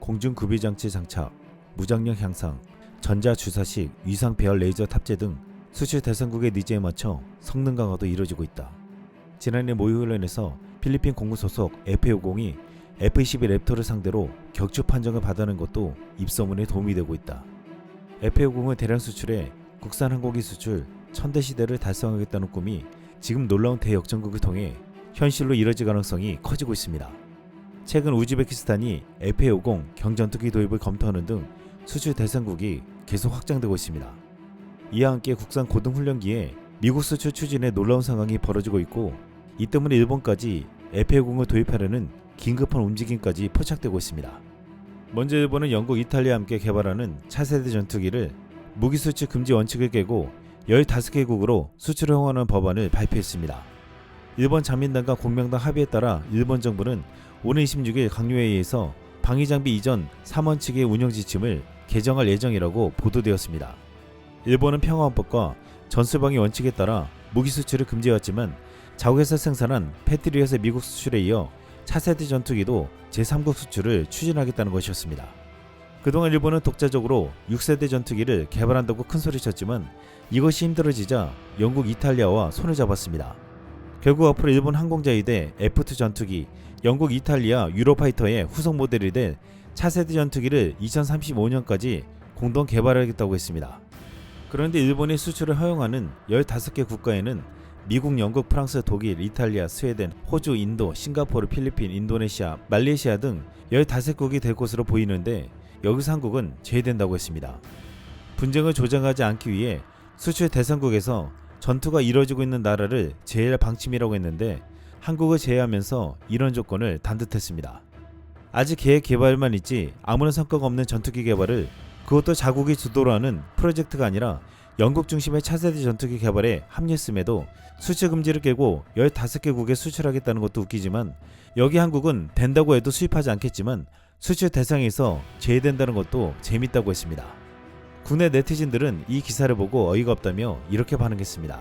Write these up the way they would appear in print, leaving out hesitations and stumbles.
공중구비장치 장착, 무장력 향상, 전자주사식 위상 배열 레이저 탑재 등 수출 대상국의 니즈에 맞춰 성능 강화도 이뤄지고 있다. 지난해 모의훈련에서 필리핀 공군 소속 F-50이 F-22 랩터를 상대로 격추 판정을 받아낸 것도 입소문에 도움이 되고 있다. F-50은 대량 수출해 국산 항공기 수출 1000대 시대를 달성하겠다는 꿈이 지금 놀라운 대역전극을 통해 현실로 이뤄질 가능성이 커지고 있습니다. 최근 우즈베키스탄이 F-50 경전투기 도입을 검토하는 등 수출 대상국이 계속 확장되고 있습니다. 이와 함께 국산 고등훈련기에 미국 수출 추진에 놀라운 상황이 벌어지고 있고, 이 때문에 일본까지 F-50을 도입하려는 긴급한 움직임까지 포착되고 있습니다. 먼저 일본은 영국, 이탈리아와 함께 개발하는 차세대 전투기를 무기 수출 금지 원칙을 깨고 15개국으로 수출을 허용하는 법안을 발표했습니다. 일본 자민당과 공명당 합의에 따라 일본 정부는 오는 26일 강요회의에서 방위장비 이전 3원칙의 운영 지침을 개정할 예정이라고 보도되었습니다. 일본은 평화헌법과 전술방위 원칙에 따라 무기 수출을 금지해왔지만 자국에서 생산한 패트리엇의 미국 수출에 이어 차세대 전투기도 제3국 수출을 추진하겠다는 것이었습니다. 그동안 일본은 독자적으로 6세대 전투기를 개발한다고 큰소리쳤지만 이것이 힘들어지자 영국, 이탈리아와 손을 잡았습니다. 결국 앞으로 일본 항공자위대 F2 전투기, 영국, 이탈리아 유로파이터의 후속 모델이 될 차세대 전투기를 2035년까지 공동 개발하겠다고 했습니다. 그런데 일본이 수출을 허용하는 15개 국가에는 미국, 영국, 프랑스, 독일, 이탈리아, 스웨덴, 호주, 인도, 싱가포르, 필리핀, 인도네시아, 말레이시아 등 15국이 될 것으로 보이는데 여기서 한국은 제외된다고 했습니다. 분쟁을 조장하지 않기 위해 수출 대상국에서 전투가 이뤄지고 있는 나라를 제외할 방침이라고 했는데 한국을 제외하면서 이런 조건을 단뜻했습니다. 아직 계획 개발만 있지 아무런 성과가 없는 전투기 개발을, 그것도 자국이 주도로 하는 프로젝트가 아니라 영국 중심의 차세대 전투기 개발에 합류했음에도 수출 금지를 깨고 15개국에 수출하겠다는 것도 웃기지만, 여기 한국은 된다고 해도 수입하지 않겠지만 수출 대상에서 제외된다는 것도 재밌다고 했습니다. 국내 네티즌들은 이 기사를 보고 어이가 없다며 이렇게 반응했습니다.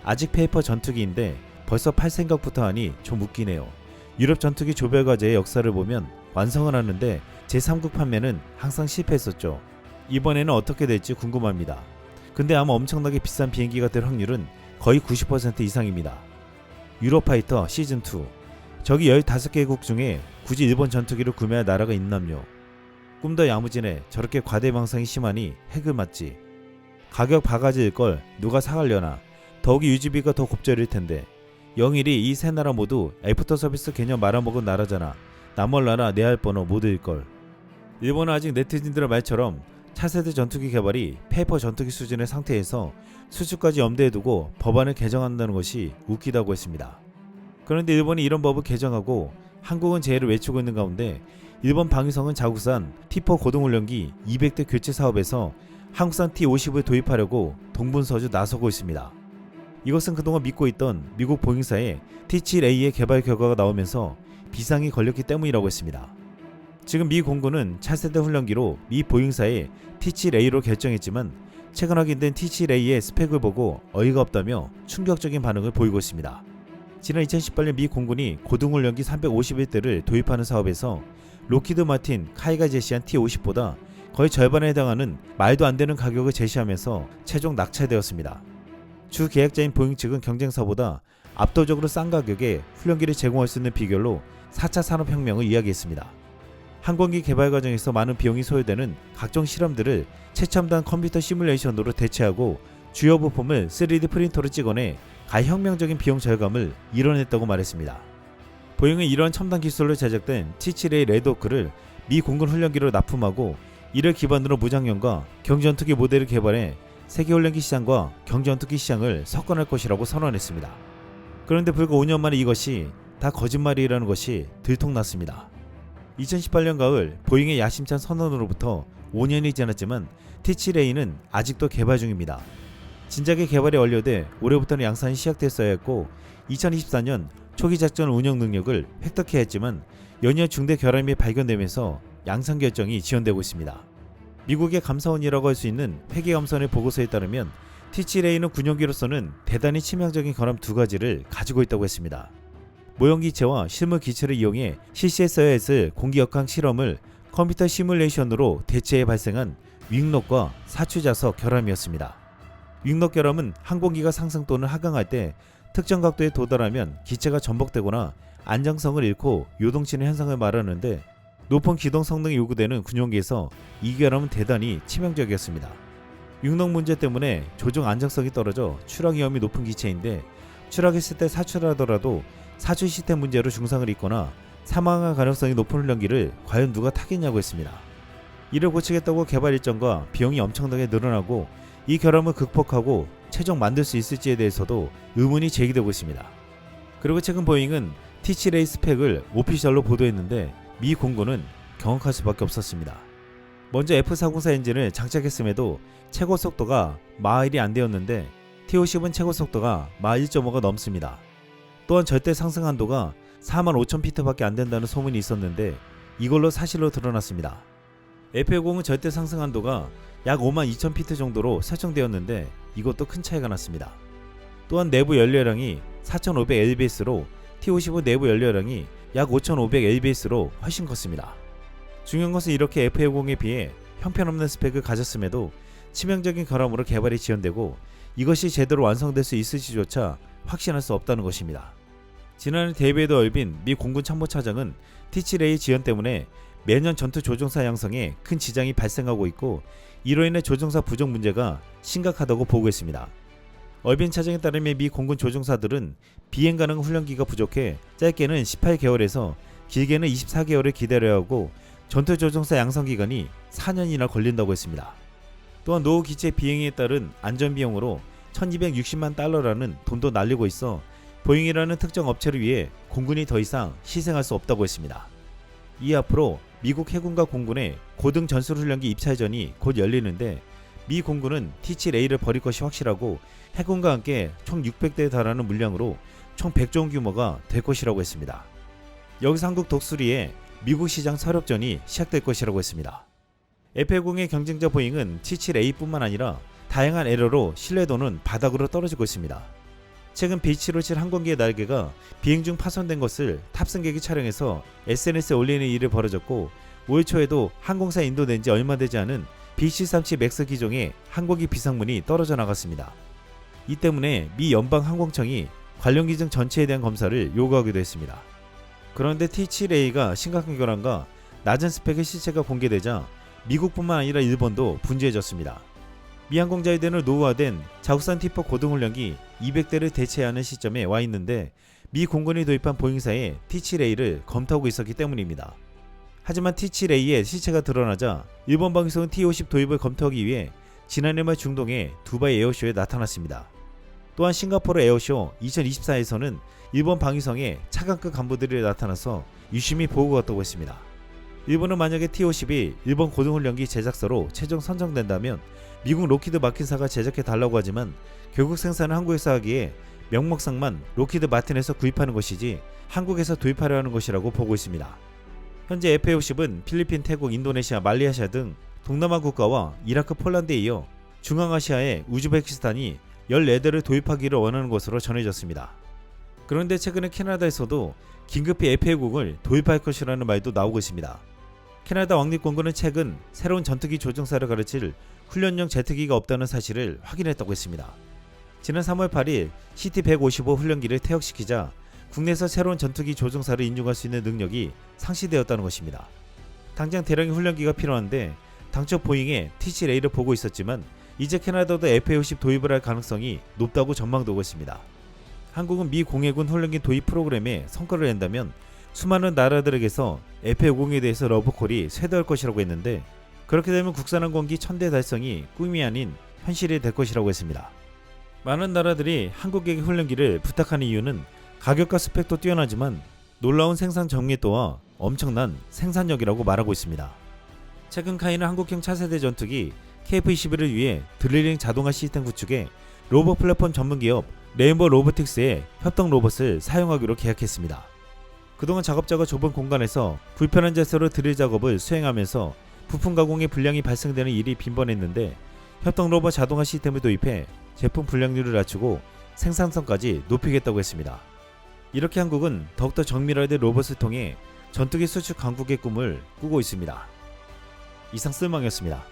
아직 페이퍼 전투기인데 벌써 팔 생각부터 하니 좀 웃기네요. 유럽 전투기 조별 과제의 역사를 보면 완성을 하는데 제3국 판매는 항상 실패했었죠. 이번에는 어떻게 될지 궁금합니다. 근데 아마 엄청나게 비싼 비행기가 될 확률은 거의 90% 이상입니다. 유로파이터 시즌2, 저기 15개국 중에 굳이 일본 전투기를 구매할 나라가 있남요. 꿈도 야무지네. 저렇게 과대망상이 심하니 핵을 맞지. 가격 바가지일걸 누가 사가려나. 더욱이 유지비가 더 곱절일 텐데. 영일이 이 세 나라 모두 애프터 서비스 개념 말아먹은 나라잖아. 나몰라라 내 할 번호 모두일걸. 일본은 아직 네티즌들의 말처럼 차세대 전투기 개발이 페이퍼 전투기 수준의 상태에서 수출까지 염두에 두고 법안을 개정한다는 것이 웃기다고 했습니다. 그런데 일본이 이런 법을 개정하고 한국은 제의를 외치고 있는 가운데 일본 방위성은 자국산 T4 고등훈련기 200대 교체 사업에서 한국산 T50을 도입하려고 동분서주 나서고 있습니다. 이것은 그동안 믿고 있던 미국 보잉사의 T7A의 개발 결과가 나오면서 비상이 걸렸기 때문이라고 했습니다. 지금 미 공군은 차세대 훈련기로 미 보잉사의 T7A로 결정했지만 최근 확인된 T7A의 스펙을 보고 어이가 없다며 충격적인 반응을 보이고 있습니다. 지난 2018년 미 공군이 고등훈련기 351대를 도입하는 사업에서 로키드 마틴, 카이가 제시한 T50보다 거의 절반에 해당하는 말도 안 되는 가격을 제시하면서 최종 낙찰되었습니다. 주 계약자인 보잉 측은 경쟁사보다 압도적으로 싼 가격에 훈련기를 제공할 수 있는 비결로 4차 산업혁명을 이야기했습니다. 항공기 개발 과정에서 많은 비용이 소요되는 각종 실험들을 최첨단 컴퓨터 시뮬레이션으로 대체하고 주요 부품을 3D 프린터로 찍어내 가혁명적인 비용 절감을 이뤄냈다고 말했습니다. 보잉은 이러한 첨단 기술로 제작된 T7A 레드호크를 미 공군 훈련기로 납품하고 이를 기반으로 무장형과 경전투기 모델을 개발해 세계 훈련기 시장과 경전투기 시장을 석권할 것이라고 선언했습니다. 그런데 불과 5년 만에 이것이 다 거짓말이라는 것이 들통났습니다. 2018년 가을 보잉의 야심찬 선언으로부터 5년이 지났지만 T7A는 아직도 개발 중입니다. 진작에 개발이 완료돼 올해부터는 양산이 시작됐어야 했고 2024년 초기 작전 운영 능력을 획득해야 했지만 연이어 중대 결함이 발견되면서 양산 결정이 지연되고 있습니다. 미국의 감사원이라고 할 수 있는 회계감사원의 보고서에 따르면 T7A는 군용기로서는 대단히 치명적인 결함 2가지를 가지고 있다고 했습니다. 모형기체와 실물 기체를 이용해 실시했어야 했을 공기역학 실험을 컴퓨터 시뮬레이션으로 대체해 발생한 윙록과 사추자석 결함이었습니다. 윙록 결함은 항공기가 상승 또는 하강할 때 특정 각도에 도달하면 기체가 전복되거나 안정성을 잃고 요동치는 현상을 말하는데, 높은 기동 성능이 요구되는 군용기에서 이 결함은 대단히 치명적이었습니다. 윙록 문제 때문에 조종 안정성이 떨어져 추락 위험이 높은 기체인데, 추락했을 때 사출하더라도 사출 시스템 문제로 중상을 입거나 사망할 가능성이 높은 훈련기를 과연 누가 타겠냐고 했습니다. 이를 고치겠다고 개발 일정과 비용이 엄청나게 늘어나고, 이 결함을 극복하고 최종 만들 수 있을지에 대해서도 의문이 제기되고 있습니다. 그리고 최근 보잉은 T7A 스펙을 오피셜로 보도했는데, 미 공군은 경악할 수밖에 없었습니다. 먼저 F404 엔진을 장착했음에도 최고 속도가 마 1이 안 되었는데, T50은 최고 속도가 마 1.5가 넘습니다. 또한 절대 상승 한도가 45,000피트 밖에 안 된다는 소문이 있었는데, 이걸로 사실로 드러났습니다. F10은 절대 상승 한도가 약 52,000피트 정도로 설정되었는데, 이것도 큰 차이가 났습니다. 또한 내부 연료량이 4,500lbs로 T50은 내부 연료량이 약 5,500lbs로 훨씬 컸습니다. 중요한 것은 이렇게 F10에 비해 형편없는 스펙을 가졌음에도 치명적인 결함으로 개발이 지연되고, 이것이 제대로 완성될 수 있을지조차 확신할 수 없다는 것입니다. 지난해 데이비드 얼빈 미 공군 참모차장은 T7A 지연 때문에 매년 전투 조종사 양성에 큰 지장이 발생하고 있고, 이로 인해 조종사 부족 문제가 심각하다고 보고했습니다. 얼빈 차장에 따르면 미 공군 조종사들은 비행 가능 훈련기가 부족해 짧게는 18개월에서 길게는 24개월을 기다려야 하고, 전투 조종사 양성 기간이 4년이나 걸린다고 했습니다. 또한 노후 기체 비행에 따른 안전 비용으로 1260만 달러라는 돈도 날리고 있어 보잉이라는 특정 업체를 위해 공군이 더 이상 희생할 수 없다고 했습니다. 이 앞으로 미국 해군과 공군의 고등 전술훈련기 입찰전이 곧 열리는데, 미 공군은 T7A를 버릴 것이 확실하고 해군과 함께 총 600대에 달하는 물량으로 총 100조 원 규모가 될 것이라고 했습니다. 여기서 한국 독수리의 미국 시장 서력전이 시작될 것이라고 했습니다. F10의 경쟁자 보잉은 T7A뿐만 아니라 다양한 에러로 신뢰도는 바닥으로 떨어지고 있습니다. 최근 B757 항공기의 날개가 비행 중 파손된 것을 탑승객이 촬영해서 SNS에 올리는 일이 벌어졌고, 올 초에도 항공사 인도된 지 얼마 되지 않은 B737 맥스 기종의 항공기 비상문이 떨어져 나갔습니다. 이 때문에 미 연방항공청이 관련 기종 전체에 대한 검사를 요구하기도 했습니다. 그런데 T7A가 심각한 결함과 낮은 스펙의 실체가 공개되자 미국뿐만 아니라 일본도 분주해졌습니다. 미 항공자위대는 노후화된 자국산 T4 고등훈련기 200대를 대체하는 시점에 와 있는데, 미 공군이 도입한 보잉사에 T7A를 검토하고 있었기 때문입니다. 하지만 T7A의 실체가 드러나자 일본 방위성은 T50 도입을 검토하기 위해 지난해 말 중동의 두바이 에어쇼에 나타났습니다. 또한 싱가포르 에어쇼 2024에서는 일본 방위성의 차관급 간부들이 나타나서 유심히 보고 갔다고 했습니다. 일본은 만약에 T50이 일본 고등훈련기 제작사로 최종 선정된다면 미국 로키드 마틴사가 제작해 달라고 하지만, 결국 생산은 한국에서 하기에 명목상만 로키드 마틴에서 구입하는 것이지 한국에서 도입하려 하는 것이라고 보고 있습니다. 현재 F50은 필리핀, 태국, 인도네시아, 말레이시아 등 동남아 국가와 이라크, 폴란드에 이어 중앙아시아의 우즈베키스탄이 14대를 도입하기를 원하는 것으로 전해졌습니다. 그런데 최근에 캐나다에서도 긴급히 F10을 도입할 것이라는 말도 나오고 있습니다. 캐나다 왕립공군은 최근 새로운 전투기 조종사를 가르칠 훈련용 제트기가 없다는 사실을 확인했다고 했습니다. 지난 3월 8일 CT-155 훈련기를 퇴역시키자 국내에서 새로운 전투기 조종사를 인용할 수 있는 능력이 상실되었다는 것입니다. 당장 대량의 훈련기가 필요한데, 당초 보잉에 T7A를 보고 있었지만 이제 캐나다도 F-50 도입을 할 가능성이 높다고 전망되고 있습니다. 한국은 미 공해군 훈련기 도입 프로그램에 성과를 낸다면 수많은 나라들에게서 F-50에 대해서 러브콜이 쇄도할 것이라고 했는데, 그렇게 되면 국산항공기 1000대 달성이 꿈이 아닌 현실이 될 것이라고 했습니다. 많은 나라들이 한국에게 훈련기를 부탁하는 이유는 가격과 스펙도 뛰어나지만 놀라운 생산 정밀도와 엄청난 생산력이라고 말하고 있습니다. 최근 카이는 한국형 차세대 전투기 KF-21을 위해 드릴링 자동화 시스템 구축에 로봇 플랫폼 전문기업 레인보우 로보틱스의 협동 로봇을 사용하기로 계약했습니다. 그동안 작업자가 좁은 공간에서 불편한 자세로 드릴 작업을 수행하면서 부품 가공에 불량이 발생되는 일이 빈번했는데, 협동 로봇 자동화 시스템을 도입해 제품 불량률을 낮추고 생산성까지 높이겠다고 했습니다. 이렇게 한국은 더욱더 정밀화된 로봇을 통해 전투기 수출 강국의 꿈을 꾸고 있습니다. 이상 쓸망이었습니다.